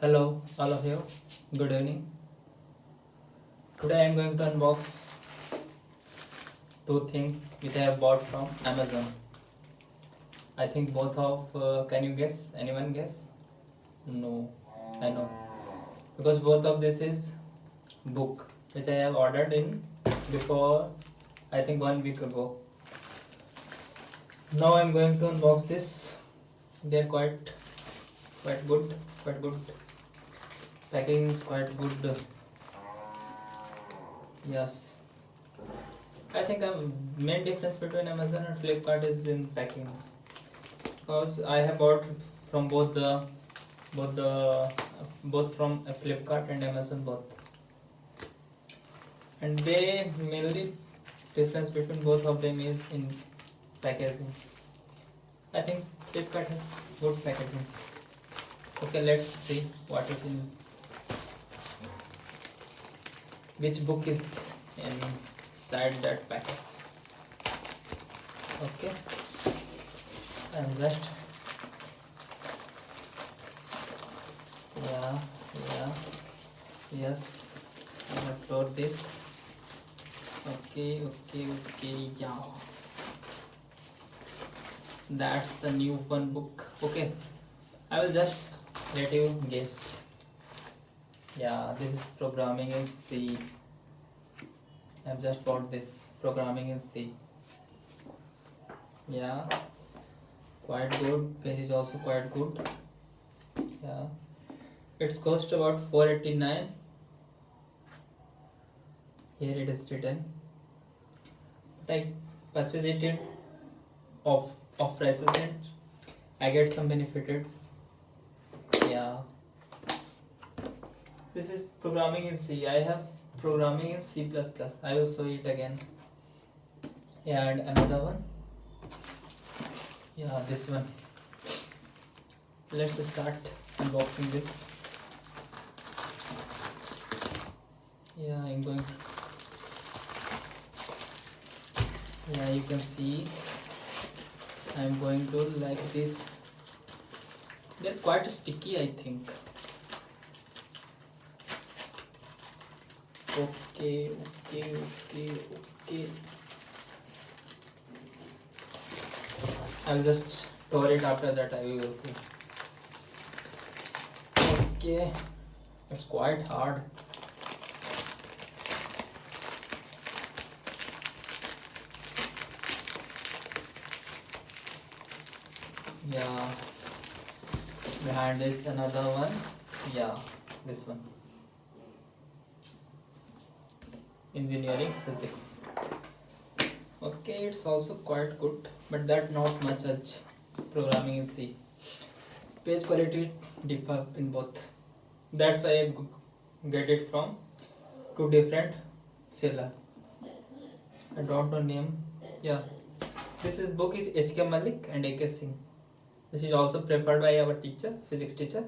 Hello, all of you. Good evening. Today I am going to unbox two things which I have bought from Amazon. I think both of. Can you guess? Anyone guess? No, I know because both of this is book which I have ordered in before. I think 1 week ago. Now I am going to unbox this. They are quite good. Quite good. Packing is quite good. Yes. I think the main difference between Amazon and Flipkart is in packing, because I have bought from both the both from Flipkart and Amazon both, and they mainly difference between both of them is in packaging. I think Flipkart has good packaging. Okay, let's see what is in which book is inside that packets. Okay, I'm just yeah yeah yes, I have wrote this. Okay, yeah, that's the new one book. Okay, I will just let you guess. Yeah, this is programming in C. I've just bought this programming in C. Yeah, quite good. Page is also quite good. Yeah, it's cost about 489. Here it is written. But I purchased it in off prices and I get some benefited. Yeah, this is programming in C. I have programming in C++. I will show it again. And another one. Yeah, this one. Let's start unboxing this. Yeah, I'm going. Yeah, you can see I'm going to like this. They're quite sticky, I think. Okay. I'll just tore it after that. I will see. Okay, it's quite hard. Yeah, behind this another one. Yeah, this one. Engineering physics. Okay, it's also quite good, but that not much as programming in C. Page quality differ in both. That's why I get it from two different seller. I don't know name. Yeah, this is book is H.K. Malik and A.K. Singh. This is also preferred by our teacher, physics teacher.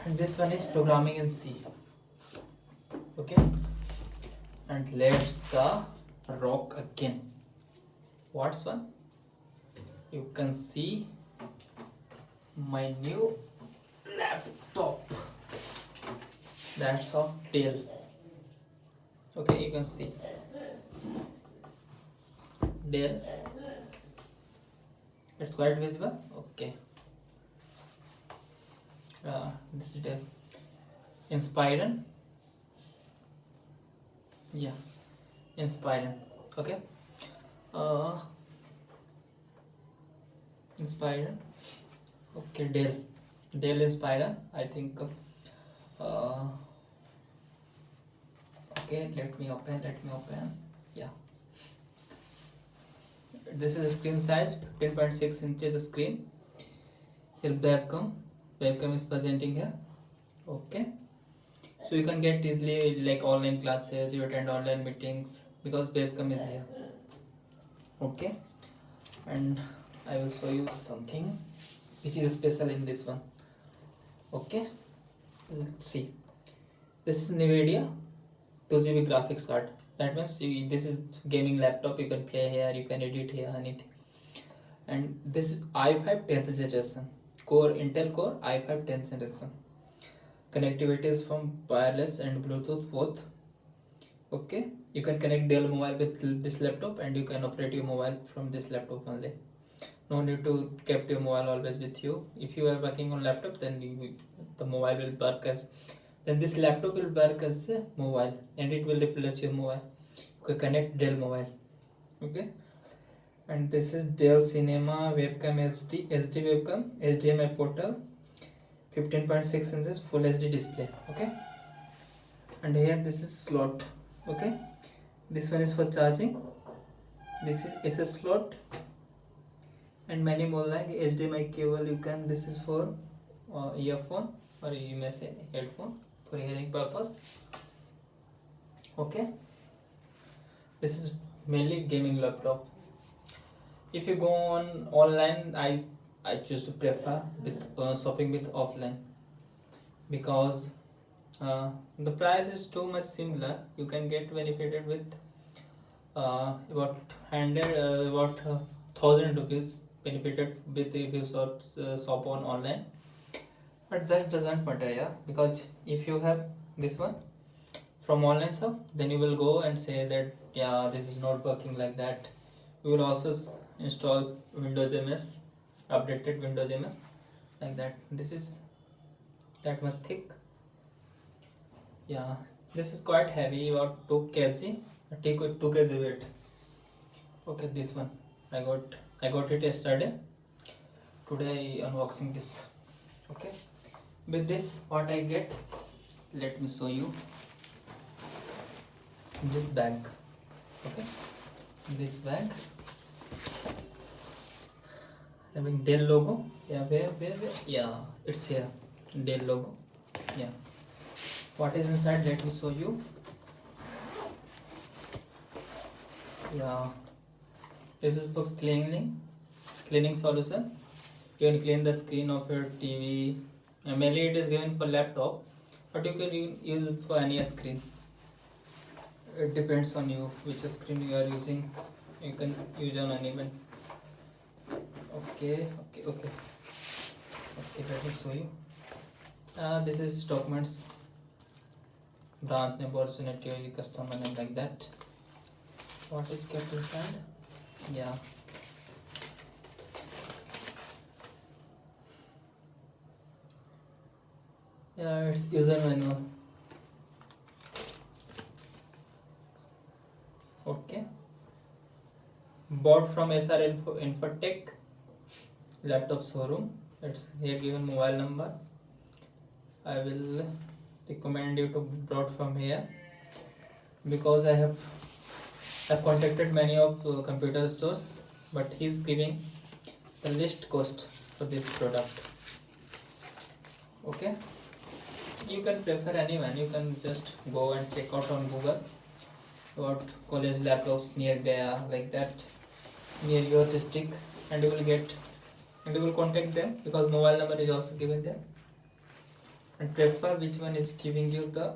And this one is programming in C. Okay, and let's the rock again. What's one? You can see my new laptop. That's of Dell. Okay, you can see Dell. It's quite visible. Okay. This is Dell. Inspiron. Yeah, Inspiron. Okay. Inspiron. Okay, Dell Inspiron. I think. Okay, let me open. Yeah, this is screen size 15.6 inches screen. Here webcam is presenting here. Okay, so you can get easily like online classes, you attend online meetings because webcam is here. Okay, and I will show you something which is special in this one. Okay, let's see. This is NVIDIA 2GB graphics card. That means this is gaming laptop. You can play here, you can edit here, anything. And this is i5 10th generation. Intel Core i5 10th generation. Connectivity is from wireless and Bluetooth both. Okay, you can connect Dell mobile with this laptop and you can operate your mobile from this laptop only. No need to keep your mobile always with you. If you are working on laptop, then the mobile will work as, then this laptop will work as a mobile and it will replace your mobile. You can connect Dell mobile. Okay, and this is Dell Cinema webcam SD webcam, HDMI portal, 15.6 inches full HD display. Okay, and here this is slot. Okay, this one is for charging, this is SS slot, and many more like HDMI cable. You can, this is for earphone, or you may say headphone for hearing purpose. Okay, this is mainly gaming laptop. If you go on online, I choose to prefer with shopping with offline, because the price is too much similar. You can get benefited with about 1000 rupees benefited with if you shop on online. But that doesn't matter, yeah, because if you have this one from online shop, then you will go and say that yeah, this is not working like that. You will also install Windows MS, updated Windows MS like that. This is that much thick. Yeah, this is quite heavy, about 2 kg, 2 kg weight. Okay, this one I got it yesterday. Today I unboxing this. Okay, with this what I get, let me show you. This bag. Okay, this bag having Dell logo. Yeah, where? Yeah, it's here, Dell logo. Yeah, what is inside, let me show you. Yeah, this is for cleaning solution. You can clean the screen of your TV. Mainly it is given for laptop, but you can use it for any screen. It depends on you which screen you are using. You can use on anyone. Okay, let me show you. This is documents, branch name, opportunity, customer name, like that. What is kept inside? Yeah, it's user manual. Okay, bought from SR Infotech laptop showroom. It's here given mobile number. I will recommend you to bought from here, because I've contacted many of computer stores, but he's giving the least cost for this product. Okay, you can prefer anyone. You can just go and check out on Google about college laptops near there, like that, near your district, and you will contact them, because mobile number is also given there, and prefer which one is giving you the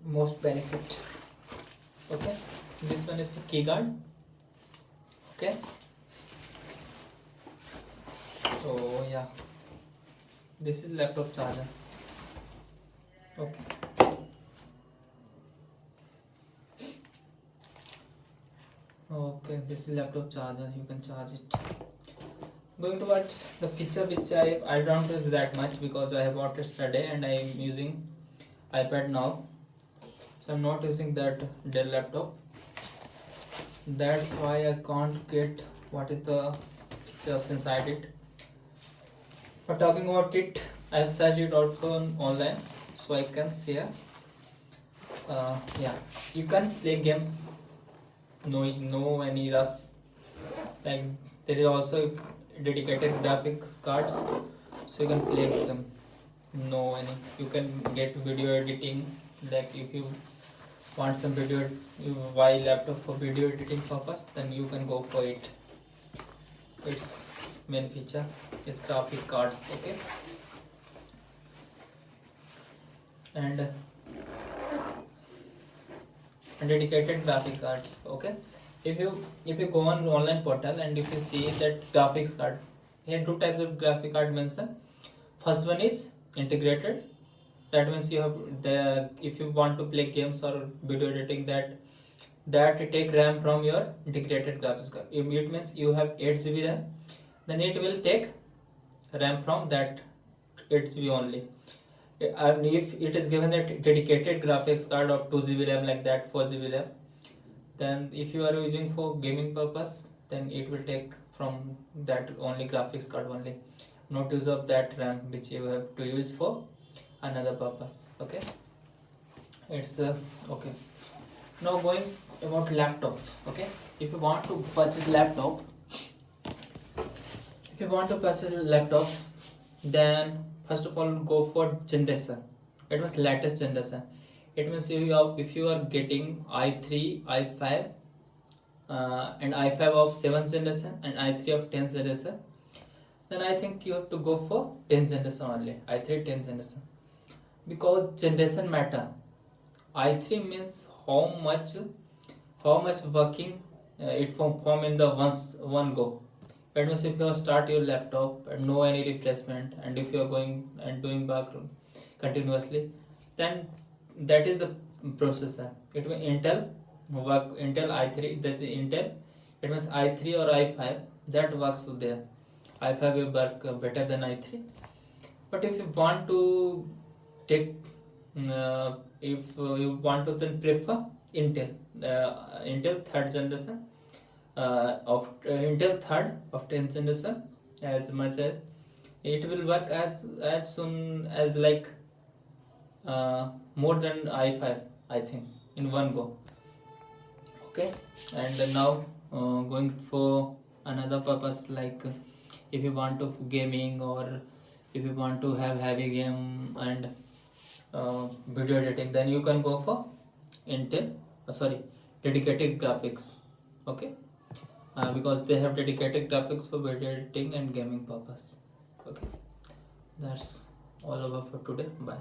most benefit. Okay, this one is for keyguard. Okay, so yeah, this is laptop charger. Okay, this is laptop charger. You can charge it. Going towards the feature which I don't use that much, because I have bought it yesterday and I am using iPad now, so I'm not using that Dell laptop. That's why I can't get what is the features inside it. But talking about it, I have searched it out on online, so I can share. Yeah, you can play games, no any rush. Like there is also dedicated graphics cards, so you can play with them. No any, you can get video editing. Like if you want some video, you buy laptop for video editing purpose, then you can go for it. Its main feature is graphic cards. Okay, and dedicated graphic cards. Okay, if you go on online portal and if you see that graphics card, here two types of graphic card mentioned. First one is integrated. That means you have if you want to play games or video editing, that take RAM from your integrated graphics card. It means you have 8 GB RAM, then it will take RAM from that 8 GB only. And if it is given a dedicated graphics card of 2 GB RAM, like that 4 GB RAM, then if you are using for gaming purpose, then it will take from that only graphics card only, not use of that RAM which you have to use for another purpose. Okay, it's okay. Now going about laptop. Okay, if you want to purchase laptop, then first of all go for generation. It means latest generation. It means if you are getting i3, i5 and i5 of 7th generation and i3 of 10th generation, then I think you have to go for 10th generation only, i3 10th generation, because generation matter. i3 means how much working it form in the one go. It means if you start your laptop and no any refreshment, and if you are going and doing back continuously, then that is the processor. It means Intel i3, that's Intel. It means i3 or i5 that works there. i5 will work better than i3. But if you want to take if you want to then prefer Intel third generation of Intel third of 10th generation, as much as it will work as soon as like more than i5, I think, in one go. Okay, and then now going for another purpose, like if you want to gaming, or if you want to have heavy game and video editing, then you can go for Intel dedicated graphics. Okay, because they have dedicated graphics for video editing and gaming purpose. Okay, that's all over for today. Bye.